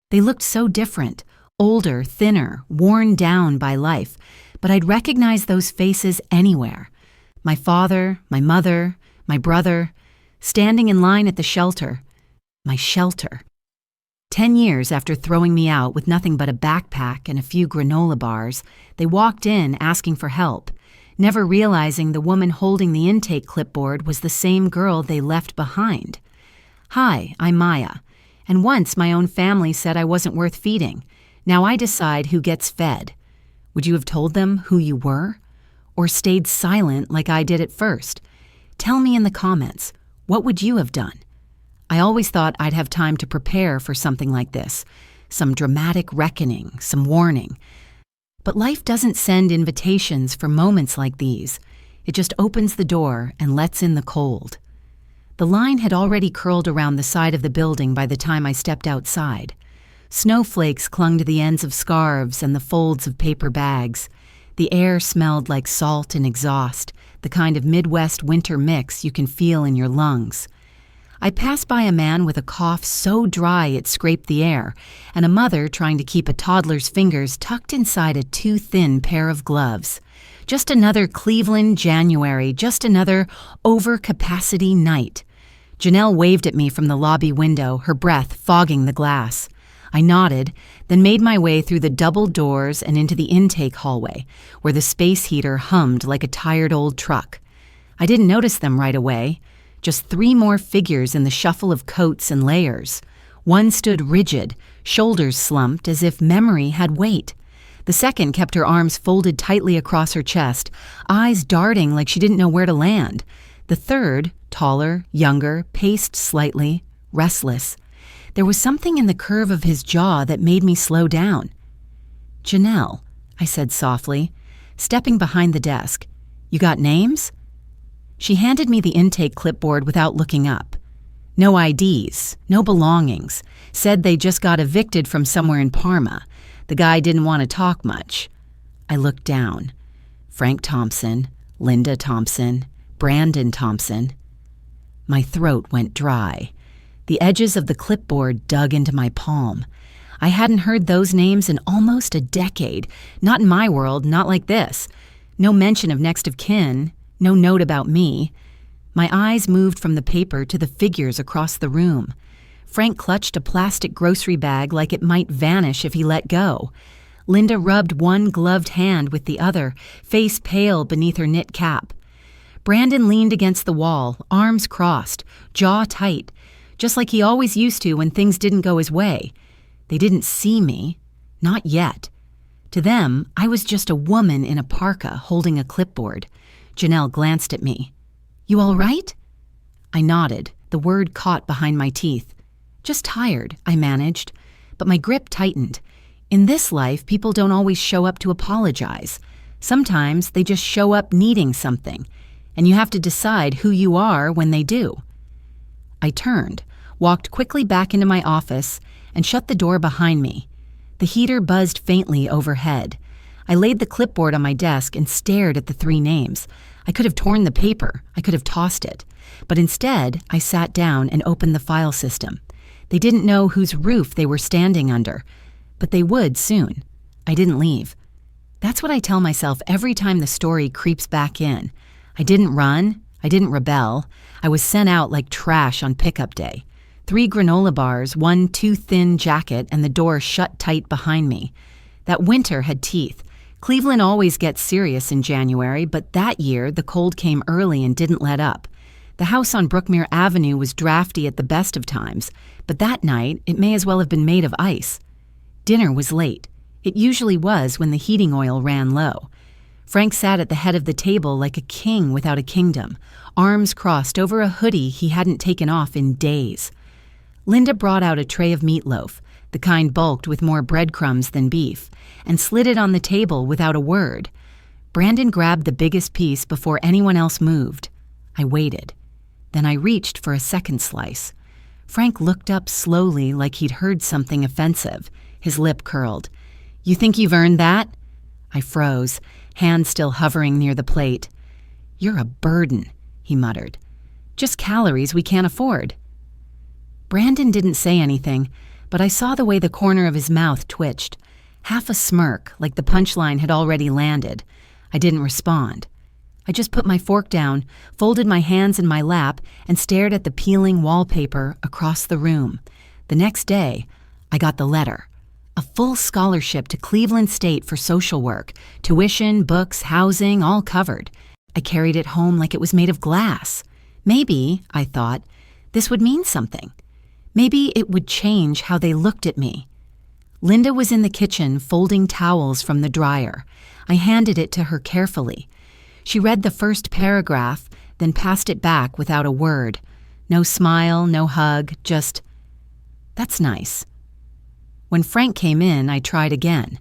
They looked so different, older, thinner, worn down by life, but I'd recognize those faces anywhere. My father, my mother, my brother, standing in line at the shelter. My shelter. 10 years after throwing me out with nothing but a backpack and a few granola bars, they walked in asking for help, never realizing the woman holding the intake clipboard was the same girl they left behind. Hi, I'm Maya, and once my own family said I wasn't worth feeding. Now I decide who gets fed. Would you have told them who you were? Or stayed silent like I did at first? Tell me in the comments, what would you have done? I always thought I'd have time to prepare for something like this, some dramatic reckoning, some warning. But life doesn't send invitations for moments like these. It just opens the door and lets in the cold. The line had already curled around the side of the building by the time I stepped outside. Snowflakes clung to the ends of scarves and the folds of paper bags. The air smelled like salt and exhaust, the kind of Midwest winter mix you can feel in your lungs. I passed by a man with a cough so dry it scraped the air, and a mother trying to keep a toddler's fingers tucked inside a too thin pair of gloves. Just another Cleveland January, just another overcapacity night. Janelle waved at me from the lobby window, her breath fogging the glass. I nodded, then made my way through the double doors and into the intake hallway, where the space heater hummed like a tired old truck. I didn't notice them right away. Just 3 more figures in the shuffle of coats and layers. One stood rigid, shoulders slumped as if memory had weight. The second kept her arms folded tightly across her chest, eyes darting like she didn't know where to land. The third, taller, younger, paced slightly, restless. There was something in the curve of his jaw that made me slow down. "Janelle," I said softly, stepping behind the desk. "You got names?" She handed me the intake clipboard without looking up. No IDs, no belongings. Said they just got evicted from somewhere in Parma. The guy didn't want to talk much. I looked down. Frank Thompson, Linda Thompson, Brandon Thompson. My throat went dry. The edges of the clipboard dug into my palm. I hadn't heard those names in almost a decade. Not in my world, not like this. No mention of next of kin. No note about me. My eyes moved from the paper to the figures across the room. Frank clutched a plastic grocery bag like it might vanish if he let go. Linda rubbed one gloved hand with the other, face pale beneath her knit cap. Brandon leaned against the wall, arms crossed, jaw tight, just like he always used to when things didn't go his way. They didn't see me. Not yet. To them, I was just a woman in a parka holding a clipboard. Janelle glanced at me. "You all right?" I nodded, the word caught behind my teeth. "Just tired," I managed, but my grip tightened. In this life, people don't always show up to apologize. Sometimes they just show up needing something, and you have to decide who you are when they do. I turned, walked quickly back into my office, and shut the door behind me. The heater buzzed faintly overhead. I laid the clipboard on my desk and stared at the 3 names. I could have torn the paper. I could have tossed it. But instead, I sat down and opened the file system. They didn't know whose roof they were standing under, but they would soon. I didn't leave. That's what I tell myself every time the story creeps back in. I didn't run. I didn't rebel. I was sent out like trash on pickup day. 3 granola bars, 1 too thin jacket, and the door shut tight behind me. That winter had teeth. Cleveland always gets serious in January, but that year the cold came early and didn't let up. The house on Brookmere Avenue was drafty at the best of times, but that night it may as well have been made of ice. Dinner was late. It usually was when the heating oil ran low. Frank sat at the head of the table like a king without a kingdom, arms crossed over a hoodie he hadn't taken off in days. Linda brought out a tray of meatloaf, the kind bulked with more breadcrumbs than beef, and slid it on the table without a word. Brandon grabbed the biggest piece before anyone else moved. I waited. Then I reached for a second slice. Frank looked up slowly like he'd heard something offensive. His lip curled. "You think you've earned that?" I froze, hand still hovering near the plate. "You're a burden," he muttered. "Just calories we can't afford." Brandon didn't say anything, but I saw the way the corner of his mouth twitched. Half a smirk, like the punchline had already landed. I didn't respond. I just put my fork down, folded my hands in my lap, and stared at the peeling wallpaper across the room. The next day, I got the letter. A full scholarship to Cleveland State for social work, tuition, books, housing, all covered. I carried it home like it was made of glass. Maybe, I thought, this would mean something. Maybe it would change how they looked at me. Linda was in the kitchen folding towels from the dryer. I handed it to her carefully. She read the first paragraph, then passed it back without a word. No smile, no hug, just, "That's nice." When Frank came in, I tried again.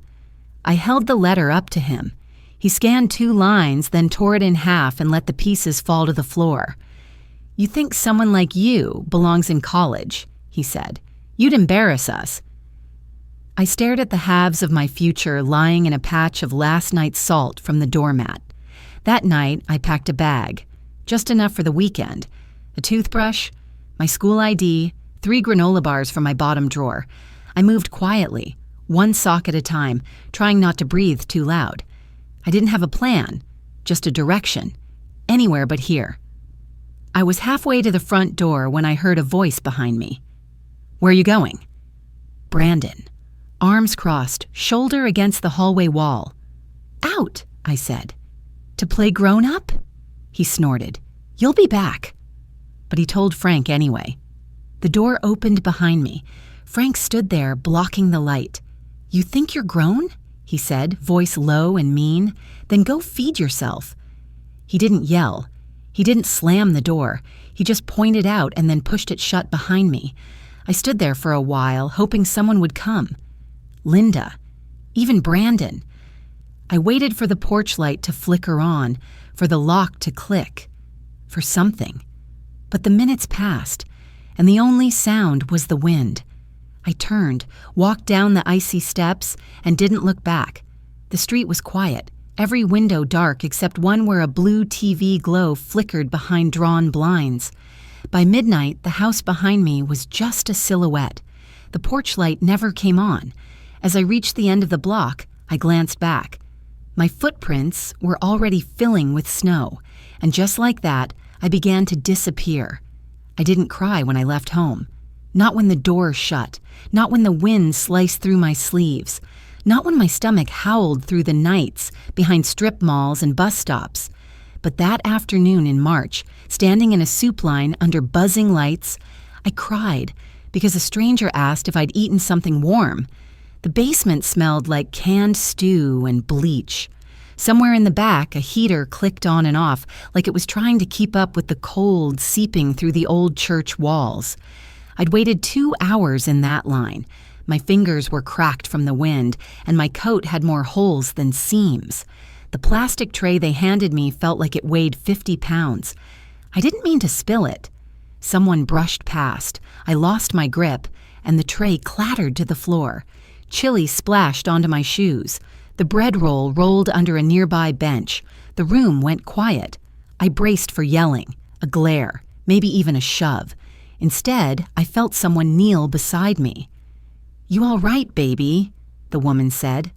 I held the letter up to him. He scanned 2 lines, then tore it in half and let the pieces fall to the floor. "You think someone like you belongs in college," he said. "You'd embarrass us." I stared at the halves of my future lying in a patch of last night's salt from the doormat. That night, I packed a bag, just enough for the weekend. A toothbrush, my school ID, 3 granola bars from my bottom drawer. I moved quietly, 1 sock at a time, trying not to breathe too loud. I didn't have a plan, just a direction, anywhere but here. I was halfway to the front door when I heard a voice behind me. "Where are you going?" Brandon. Arms crossed, shoulder against the hallway wall. "Out," I said. "To play grown-up?" He snorted. "You'll be back." But he told Frank anyway. The door opened behind me. Frank stood there, blocking the light. "You think you're grown?" he said, voice low and mean. "Then go feed yourself." He didn't yell. He didn't slam the door. He just pointed out and then pushed it shut behind me. I stood there for a while, hoping someone would come. Linda. Even Brandon. I waited for the porch light to flicker on, for the lock to click, for something. But the minutes passed, and the only sound was the wind. I turned, walked down the icy steps, and didn't look back. The street was quiet, every window dark except one where a blue TV glow flickered behind drawn blinds. By midnight, the house behind me was just a silhouette. The porch light never came on. As I reached the end of the block, I glanced back. My footprints were already filling with snow, and just like that, I began to disappear. I didn't cry when I left home. Not when the door shut. Not when the wind sliced through my sleeves. Not when my stomach howled through the nights behind strip malls and bus stops. But that afternoon in March, standing in a soup line under buzzing lights, I cried because a stranger asked if I'd eaten something warm. The basement smelled like canned stew and bleach. Somewhere in the back, a heater clicked on and off like it was trying to keep up with the cold seeping through the old church walls. I'd waited 2 hours in that line. My fingers were cracked from the wind, and my coat had more holes than seams. The plastic tray they handed me felt like it weighed 50 pounds. I didn't mean to spill it. Someone brushed past. I lost my grip, and the tray clattered to the floor. Chili splashed onto my shoes. The bread roll rolled under a nearby bench. The room went quiet. I braced for yelling, a glare, maybe even a shove. Instead, I felt someone kneel beside me. "You all right, baby?" the woman said.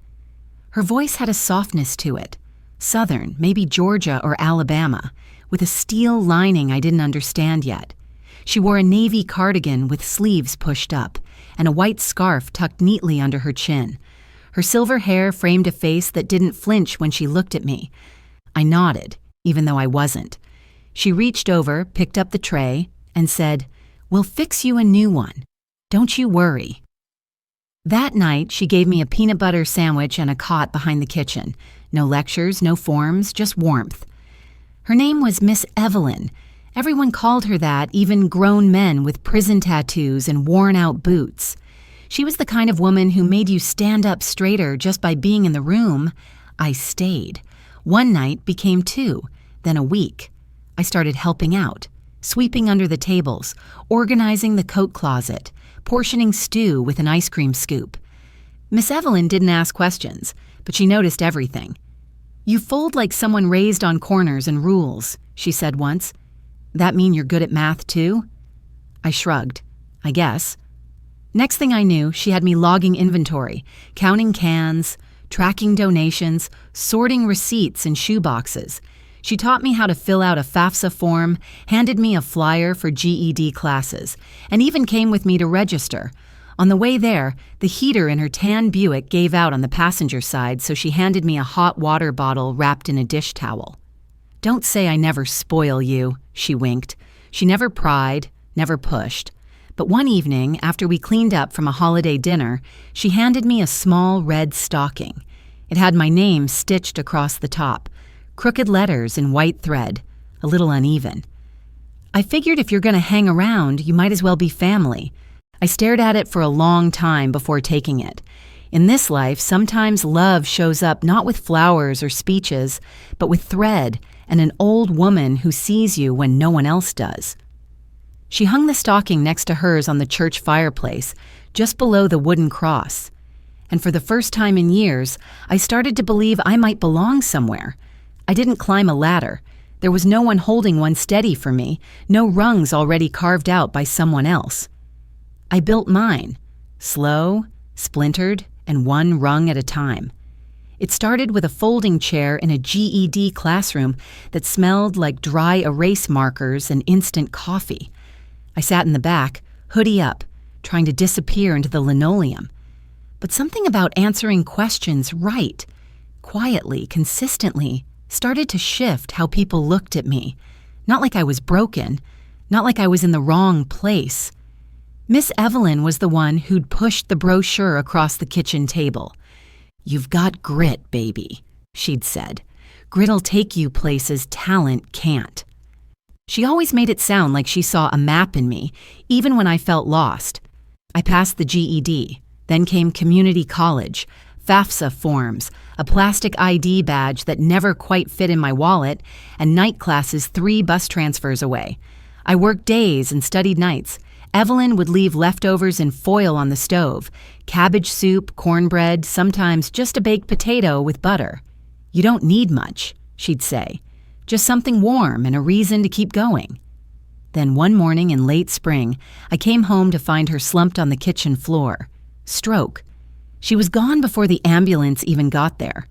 Her voice had a softness to it, Southern, maybe Georgia or Alabama, with a steel lining I didn't understand yet. She wore a navy cardigan with sleeves pushed up, and a white scarf tucked neatly under her chin. Her silver hair framed a face that didn't flinch when she looked at me. I nodded, even though I wasn't. She reached over, picked up the tray, and said, "We'll fix you a new one. Don't you worry." That night, she gave me a peanut butter sandwich and a cot behind the kitchen. No lectures, no forms, just warmth. Her name was Miss Evelyn. Everyone called her that, even grown men with prison tattoos and worn-out boots. She was the kind of woman who made you stand up straighter just by being in the room. I stayed. One night became 2, then a week. I started helping out, sweeping under the tables, organizing the coat closet, portioning stew with an ice cream scoop. Miss Evelyn didn't ask questions, but she noticed everything. "You fold like someone raised on corners and rules," she said once. "That mean you're good at math too?" I shrugged. "I guess." Next thing I knew, she had me logging inventory, counting cans, tracking donations, sorting receipts in shoeboxes. She taught me how to fill out a FAFSA form, handed me a flyer for GED classes, and even came with me to register. On the way there, the heater in her tan Buick gave out on the passenger side, so she handed me a hot water bottle wrapped in a dish towel. "Don't say I never spoil you," she winked. She never pried, never pushed. But one evening, after we cleaned up from a holiday dinner, she handed me a small red stocking. It had my name stitched across the top, crooked letters in white thread, a little uneven. I figured if you're going to hang around, you might as well be family. I stared at it for a long time before taking it. In this life, sometimes love shows up not with flowers or speeches, but with thread and an old woman who sees you when no one else does. She hung the stocking next to hers on the church fireplace, just below the wooden cross. And for the first time in years, I started to believe I might belong somewhere. I didn't climb a ladder. There was no one holding one steady for me, no rungs already carved out by someone else. I built mine, slow, splintered, and one rung at a time. It started with a folding chair in a GED classroom that smelled like dry erase markers and instant coffee. I sat in the back, hoodie up, trying to disappear into the linoleum. But something about answering questions right, quietly, consistently, started to shift how people looked at me. Not like I was broken, not like I was in the wrong place. Miss Evelyn was the one who'd pushed the brochure across the kitchen table. "You've got grit, baby," she'd said. "Grit'll take you places talent can't." She always made it sound like she saw a map in me, even when I felt lost. I passed the GED, then came community college, FAFSA forms, a plastic ID badge that never quite fit in my wallet, and night classes 3 bus transfers away. I worked days and studied nights. Evelyn would leave leftovers in foil on the stove, cabbage soup, cornbread, sometimes just a baked potato with butter. "You don't need much," she'd say. "Just something warm and a reason to keep going." Then one morning in late spring, I came home to find her slumped on the kitchen floor. Stroke. She was gone before the ambulance even got there.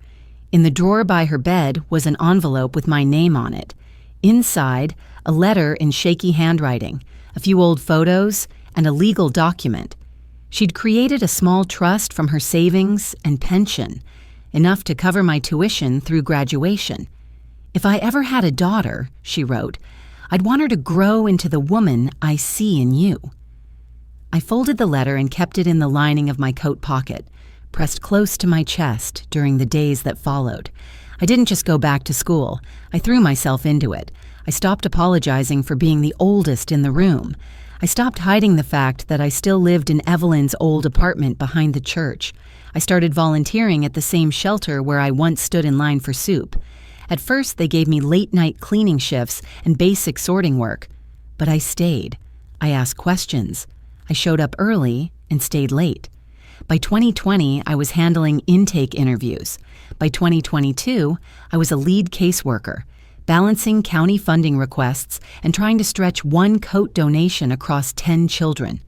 In the drawer by her bed was an envelope with my name on it. Inside, a letter in shaky handwriting, a few old photos, and a legal document. She'd created a small trust from her savings and pension, enough to cover my tuition through graduation. "If I ever had a daughter," she wrote, "I'd want her to grow into the woman I see in you." I folded the letter and kept it in the lining of my coat pocket, pressed close to my chest during the days that followed. I didn't just go back to school. I threw myself into it. I stopped apologizing for being the oldest in the room. I stopped hiding the fact that I still lived in Evelyn's old apartment behind the church. I started volunteering at the same shelter where I once stood in line for soup. At first, they gave me late-night cleaning shifts and basic sorting work. But I stayed. I asked questions. I showed up early and stayed late. By 2020, I was handling intake interviews. By 2022, I was a lead caseworker, balancing county funding requests and trying to stretch one coat donation across 10 children.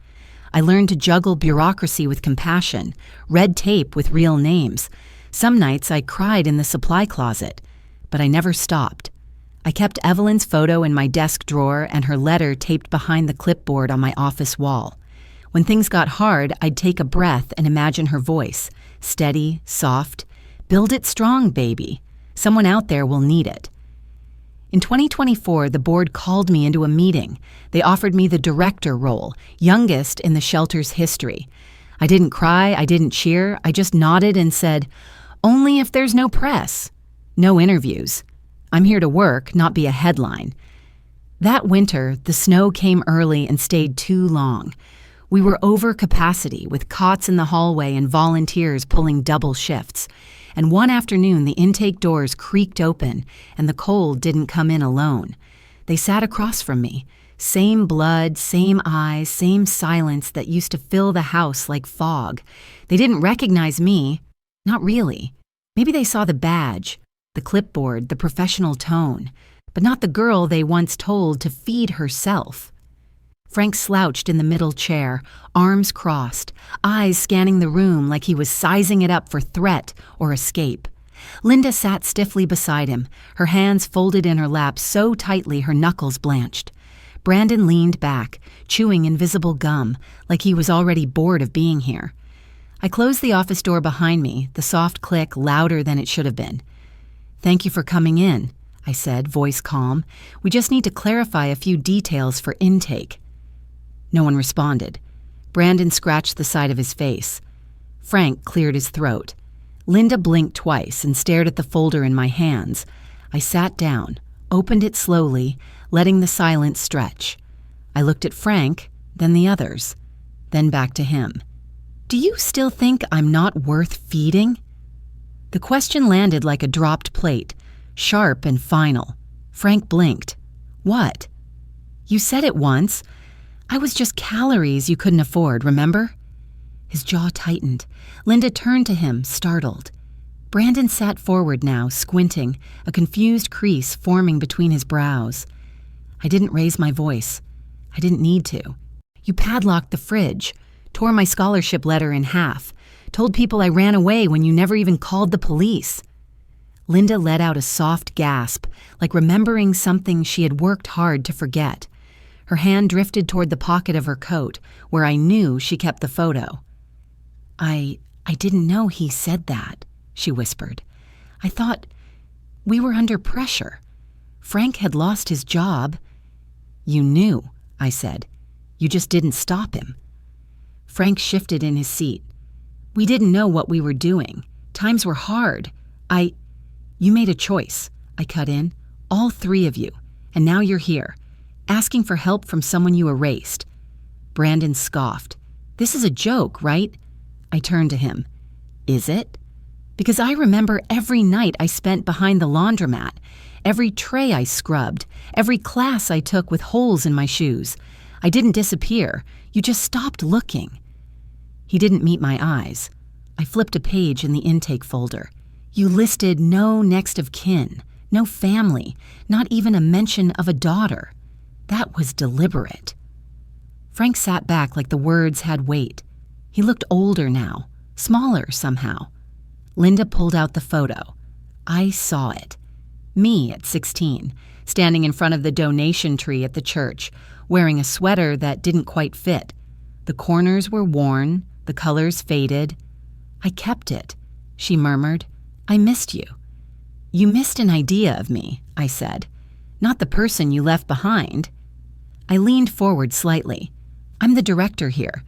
I learned to juggle bureaucracy with compassion, red tape with real names. Some nights I cried in the supply closet. But I never stopped. I kept Evelyn's photo in my desk drawer and her letter taped behind the clipboard on my office wall. When things got hard, I'd take a breath and imagine her voice, steady, soft. "Build it strong, baby. Someone out there will need it." In 2024, the board called me into a meeting. They offered me the director role, youngest in the shelter's history. I didn't cry, I didn't cheer, I just nodded and said, "Only if there's no press. No interviews. I'm here to work, not be a headline." That winter, the snow came early and stayed too long. We were over capacity with cots in the hallway and volunteers pulling double shifts. And one afternoon, the intake doors creaked open and the cold didn't come in alone. They sat across from me. Same blood, same eyes, same silence that used to fill the house like fog. They didn't recognize me. Not really. Maybe they saw the badge, the clipboard, the professional tone, but not the girl they once told to feed herself. Frank slouched in the middle chair, arms crossed, eyes scanning the room like he was sizing it up for threat or escape. Linda sat stiffly beside him, her hands folded in her lap so tightly her knuckles blanched. Brandon leaned back, chewing invisible gum, like he was already bored of being here. I closed the office door behind me, the soft click louder than it should have been. "Thank you for coming in," I said, voice calm. "We just need to clarify a few details for intake." No one responded. Brandon scratched the side of his face. Frank cleared his throat. Linda blinked twice and stared at the folder in my hands. I sat down, opened it slowly, letting the silence stretch. I looked at Frank, then the others, then back to him. "Do you still think I'm not worth feeding?" The question landed like a dropped plate, sharp and final. Frank blinked. "What?" "You said it once. I was just calories you couldn't afford, remember?" His jaw tightened. Linda turned to him, startled. Brandon sat forward now, squinting, a confused crease forming between his brows. I didn't raise my voice. I didn't need to. "You padlocked the fridge, tore my scholarship letter in half, told people I ran away when you never even called the police." Linda let out a soft gasp, like remembering something she had worked hard to forget. Her hand drifted toward the pocket of her coat, where I knew she kept the photo. I didn't know he said that," she whispered. "I thought we were under pressure. Frank had lost his job." "You knew," I said. "You just didn't stop him." Frank shifted in his seat. "We didn't know what we were doing. Times were hard. You made a choice," I cut in. "All three of you. And now you're here, asking for help from someone you erased." Brandon scoffed. "This is a joke, right?" I turned to him. "Is it? Because I remember every night I spent behind the laundromat, every tray I scrubbed, every class I took with holes in my shoes. I didn't disappear. You just stopped looking." He didn't meet my eyes. I flipped a page in the intake folder. "You listed no next of kin, no family, not even a mention of a daughter. That was deliberate." Frank sat back like the words had weight. He looked older now, smaller somehow. Linda pulled out the photo. I saw it. Me at 16, standing in front of the donation tree at the church, wearing a sweater that didn't quite fit. The corners were worn, the colors faded. "I kept it," she murmured. "I missed you." "You missed an idea of me," I said. "Not the person you left behind." I leaned forward slightly. "I'm the director here.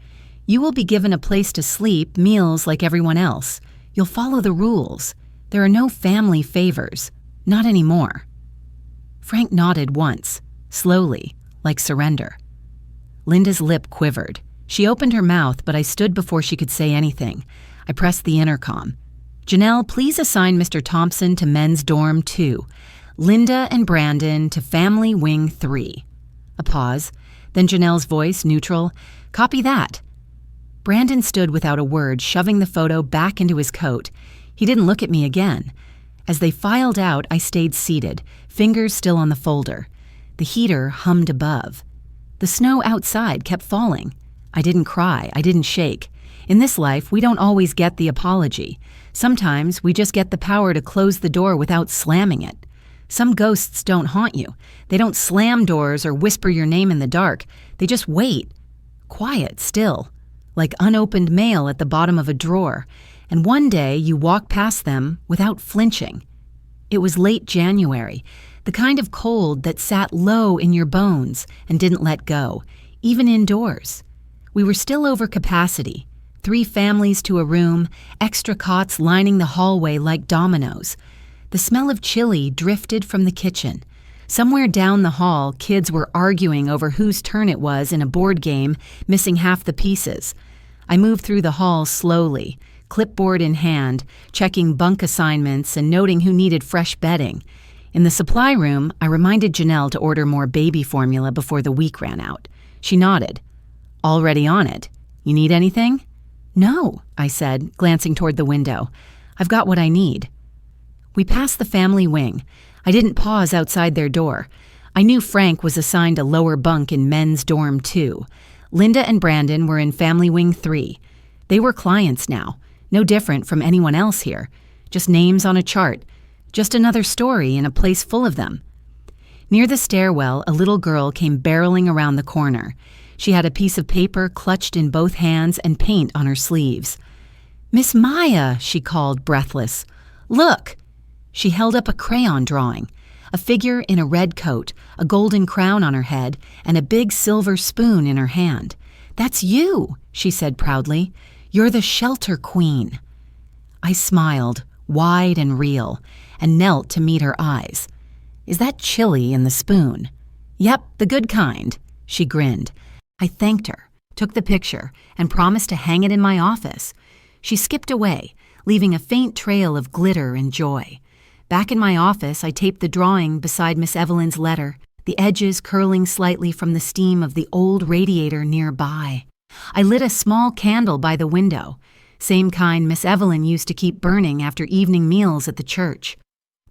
You will be given a place to sleep, meals like everyone else. You'll follow the rules. There are no family favors. Not anymore." Frank nodded once, slowly, like surrender. Linda's lip quivered. She opened her mouth, but I stood before she could say anything. I pressed the intercom. "Janelle, please assign Mr. Thompson to men's dorm 2. Linda and Brandon to family wing 3. A pause. Then Janelle's voice, neutral. "Copy that." Brandon stood without a word, shoving the photo back into his coat. He didn't look at me again. As they filed out, I stayed seated, fingers still on the folder. The heater hummed above. The snow outside kept falling. I didn't cry. I didn't shake. In this life, we don't always get the apology. Sometimes we just get the power to close the door without slamming it. Some ghosts don't haunt you. They don't slam doors or whisper your name in the dark. They just wait. Quiet, still. Like unopened mail at the bottom of a drawer, and one day you walk past them without flinching. It was late January, the kind of cold that sat low in your bones and didn't let go, even indoors. We were still over capacity, 3 families to a room, extra cots lining the hallway like dominoes. The smell of chili drifted from the kitchen. Somewhere down the hall, kids were arguing over whose turn it was in a board game, missing half the pieces. I moved through the hall slowly, clipboard in hand, checking bunk assignments and noting who needed fresh bedding. In the supply room, I reminded Janelle to order more baby formula before the week ran out. She nodded. "Already on it. You need anything?" "No," I said, glancing toward the window. "I've got what I need." We passed the family wing. I didn't pause outside their door. I knew Frank was assigned a lower bunk in men's dorm 2. Linda and Brandon were in family wing 3. They were clients now, no different from anyone else here. Just names on a chart, just another story in a place full of them. Near the stairwell, a little girl came barreling around the corner. She had a piece of paper clutched in both hands and paint on her sleeves. "Miss Maya," she called, breathless. "Look!" She held up a crayon drawing, a figure in a red coat, a golden crown on her head, and a big silver spoon in her hand. "That's you," she said proudly. "You're the shelter queen." I smiled, wide and real, and knelt to meet her eyes. "Is that chili in the spoon?" "Yep, the good kind," she grinned. I thanked her, took the picture, and promised to hang it in my office. She skipped away, leaving a faint trail of glitter and joy. Back in my office, I taped the drawing beside Miss Evelyn's letter, the edges curling slightly from the steam of the old radiator nearby. I lit a small candle by the window, same kind Miss Evelyn used to keep burning after evening meals at the church.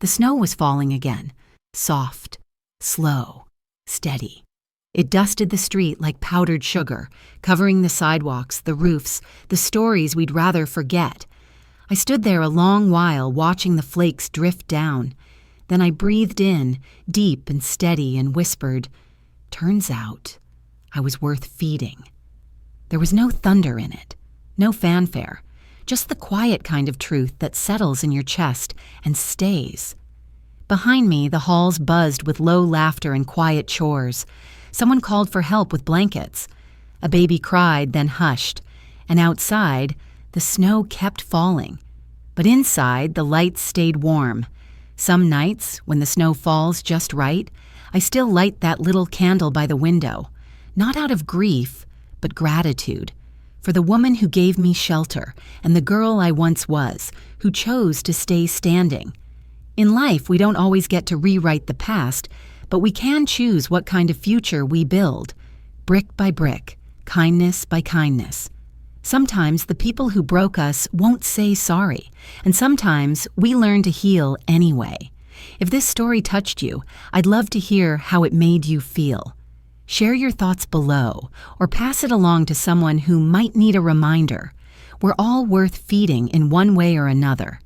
The snow was falling again, soft, slow, steady. It dusted the street like powdered sugar, covering the sidewalks, the roofs, the stories we'd rather forget. I stood there a long while watching the flakes drift down. Then I breathed in, deep and steady, and whispered, "Turns out I was worth feeding." There was no thunder in it, no fanfare, just the quiet kind of truth that settles in your chest and stays. Behind me, the halls buzzed with low laughter and quiet chores. Someone called for help with blankets. A baby cried, then hushed. And outside, the snow kept falling. But inside, the lights stayed warm. Some nights, when the snow falls just right, I still light that little candle by the window, not out of grief, but gratitude, for the woman who gave me shelter and the girl I once was, who chose to stay standing. In life, we don't always get to rewrite the past, but we can choose what kind of future we build, brick by brick, kindness by kindness. Sometimes the people who broke us won't say sorry, and sometimes we learn to heal anyway. If this story touched you, I'd love to hear how it made you feel. Share your thoughts below, or pass it along to someone who might need a reminder. We're all worth feeding in one way or another.